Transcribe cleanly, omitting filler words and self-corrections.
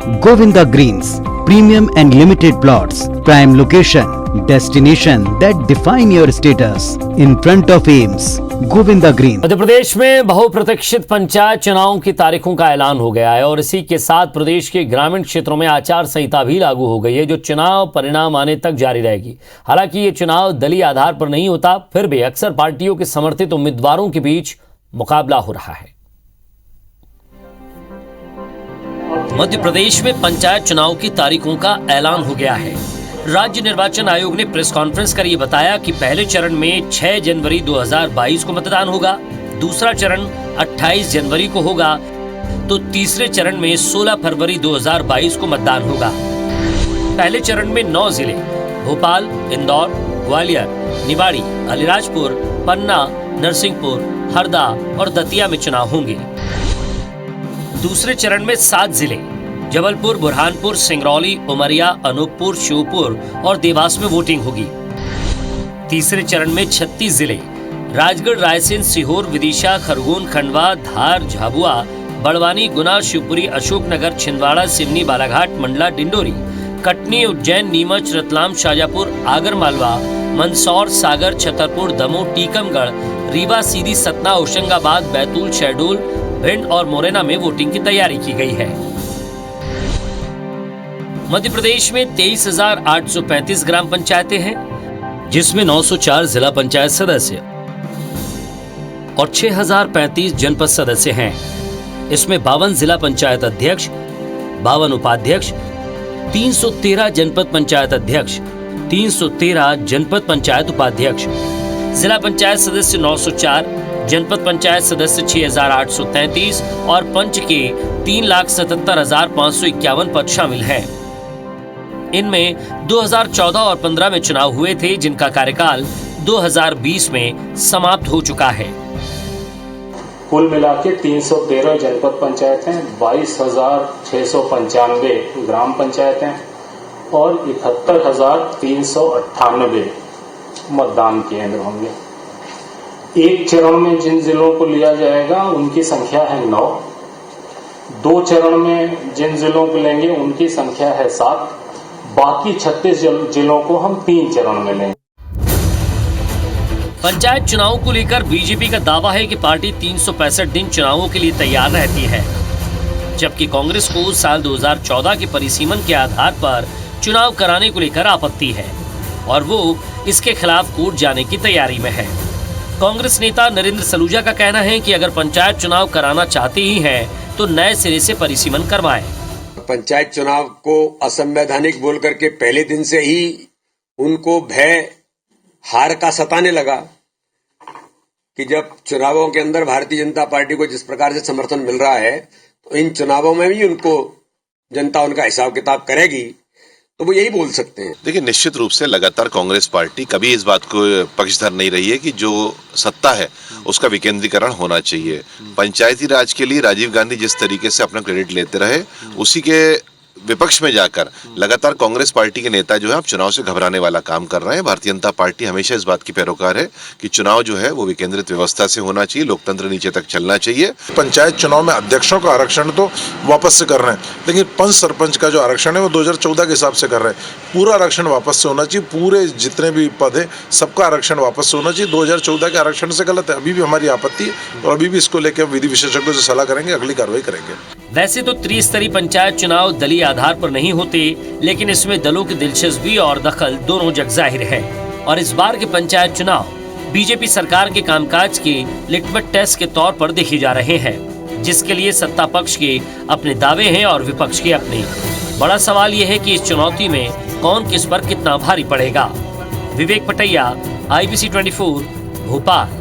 Govinda Greens, premium and limited plots, prime location, destination that define your status in front of AIIMS. Govinda green. Madhya Pradesh में बहुप्रतीक्षित पंचायत चुनावों की तारीखों का ऐलान हो गया है और इसी के साथ प्रदेश के ग्रामीण क्षेत्रों में आचार संहिता भी लागू हो गई है, जो चुनाव परिणाम आने तक जारी रहेगी। हालांकि ये चुनाव दलीय आधार पर नहीं होता, फिर भी अक्सर पार्टियों के समर्थित उम्मीदवारों के बीच मुकाबला हो रहा है। मध्य प्रदेश में पंचायत चुनाव की तारीखों का ऐलान हो गया है। राज्य निर्वाचन आयोग ने प्रेस कॉन्फ्रेंस कर ये बताया कि पहले चरण में 6 जनवरी 2022 को मतदान होगा, दूसरा चरण 28 जनवरी को होगा, तो तीसरे चरण में 16 फरवरी 2022 को मतदान होगा। पहले चरण में 9 जिले भोपाल, इंदौर, ग्वालियर, निवाड़ी, अलीराजपुर, पन्ना, नरसिंहपुर, हरदा और दतिया में चुनाव होंगे। दूसरे चरण में 7 जिले जबलपुर, बुरहानपुर, सिंगरौली, उमरिया, अनूपपुर, श्योपुर और देवास में वोटिंग होगी। तीसरे चरण में 36 जिले राजगढ़, रायसेन, सीहोर, विदिशा, खरगोन, खंडवा, धार, झाबुआ, बड़वानी, गुना, शिवपुरी, अशोकनगर, छिंदवाड़ा, सिवनी, बालाघाट, मंडला, डिंडोरी, कटनी, उज्जैन, नीमच, रतलाम, शाजापुर, आगरमालवा, मंदसौर, सागर, छतरपुर, दमोह, टीकमगढ़, रीवा, सीधी, सतना, होशंगाबाद, बैतूल, शहडोल, भिंड और मुरैना में वोटिंग की तैयारी की गई है। मध्य प्रदेश में 23,835 ग्राम पंचायतें हैं, जिसमें 904 जिला पंचायत सदस्य और 6,035 जनपद सदस्य हैं। इसमें 52 जिला पंचायत अध्यक्ष, 52 उपाध्यक्ष, 313 जनपद पंचायत अध्यक्ष, 313 जनपद पंचायत उपाध्यक्ष, जिला पंचायत सदस्य 904, जनपद पंचायत सदस्य 6,833 और पंच के 3,77,551 पद शामिल हैं। इनमें 2014 और 15 में चुनाव हुए थे, जिनका कार्यकाल 2020 में समाप्त हो चुका है। कुल मिला के 313 जनपद पंचायतें, 22,695 ग्राम पंचायतें और 71,398 मतदान केंद्र होंगे। एक चरण में जिन जिलों को लिया जाएगा उनकी संख्या है 9, 2 चरण में जिन जिलों को लेंगे उनकी संख्या है 7, बाकी 36 जिलों को हम 3 चरण में लेंगे। पंचायत चुनाव को लेकर बीजेपी का दावा है कि पार्टी 365 दिन चुनावों के लिए तैयार रहती है, जबकि कांग्रेस को साल 2014 के परिसीमन के आधार पर चुनाव कराने को लेकर आपत्ति है और वो इसके खिलाफ कोर्ट जाने की तैयारी में है। कांग्रेस नेता नरेंद्र सलूजा का कहना है कि अगर पंचायत चुनाव कराना चाहते ही हैं तो नए सिरे से परिसीमन करवाएं। पंचायत चुनाव को असंवैधानिक बोल करके पहले दिन से ही उनको भय हार का सताने लगा कि जब चुनावों के अंदर भारतीय जनता पार्टी को जिस प्रकार से समर्थन मिल रहा है तो इन चुनावों में भी उनको जनता उनका हिसाब किताब करेगी, तो वो यही बोल सकते हैं। देखिए, निश्चित रूप से लगातार कांग्रेस पार्टी कभी इस बात को पक्षधर नहीं रही है कि जो सत्ता है उसका विकेंद्रीकरण होना चाहिए। पंचायती राज के लिए राजीव गांधी जिस तरीके से अपना क्रेडिट लेते रहे, उसी के विपक्ष में जाकर लगातार कांग्रेस पार्टी के नेता जो है अब चुनाव से घबराने वाला काम कर रहे हैं। भारतीय जनता पार्टी हमेशा इस बात की पैरोकार है कि चुनाव जो है वो विकेंद्रित व्यवस्था से होना चाहिए, लोकतंत्र नीचे तक चलना चाहिए। पंचायत चुनाव में अध्यक्षों का आरक्षण तो वापस से कर रहे हैं, लेकिन पंच सरपंच का जो आरक्षण है वो 2014 के हिसाब से कर रहे हैं। पूरा आरक्षण वापस से होना चाहिए, पूरे जितने भी पद है सबका आरक्षण वापस से होना चाहिए। 2014 के आरक्षण से गलत है, अभी भी हमारी आपत्ति है और अभी भी इसको लेकर विधि विशेषज्ञों से सलाह करेंगे, अगली कार्रवाई करेंगे। वैसे तो त्रिस्तरीय पंचायत चुनाव दलीय आधार पर नहीं होते, लेकिन इसमें दलों की दिलचस्पी और दखल दोनों जग जाहिर है और इस बार के पंचायत चुनाव बीजेपी सरकार के कामकाज के लिटमस टेस्ट के तौर पर देखे जा रहे हैं, जिसके लिए सत्ता पक्ष के अपने दावे हैं और विपक्ष के अपने। बड़ा सवाल यह है कि इस चुनौती में कौन किस पर कितना भारी पड़ेगा। विवेक पटैया, IBC 24, भोपाल।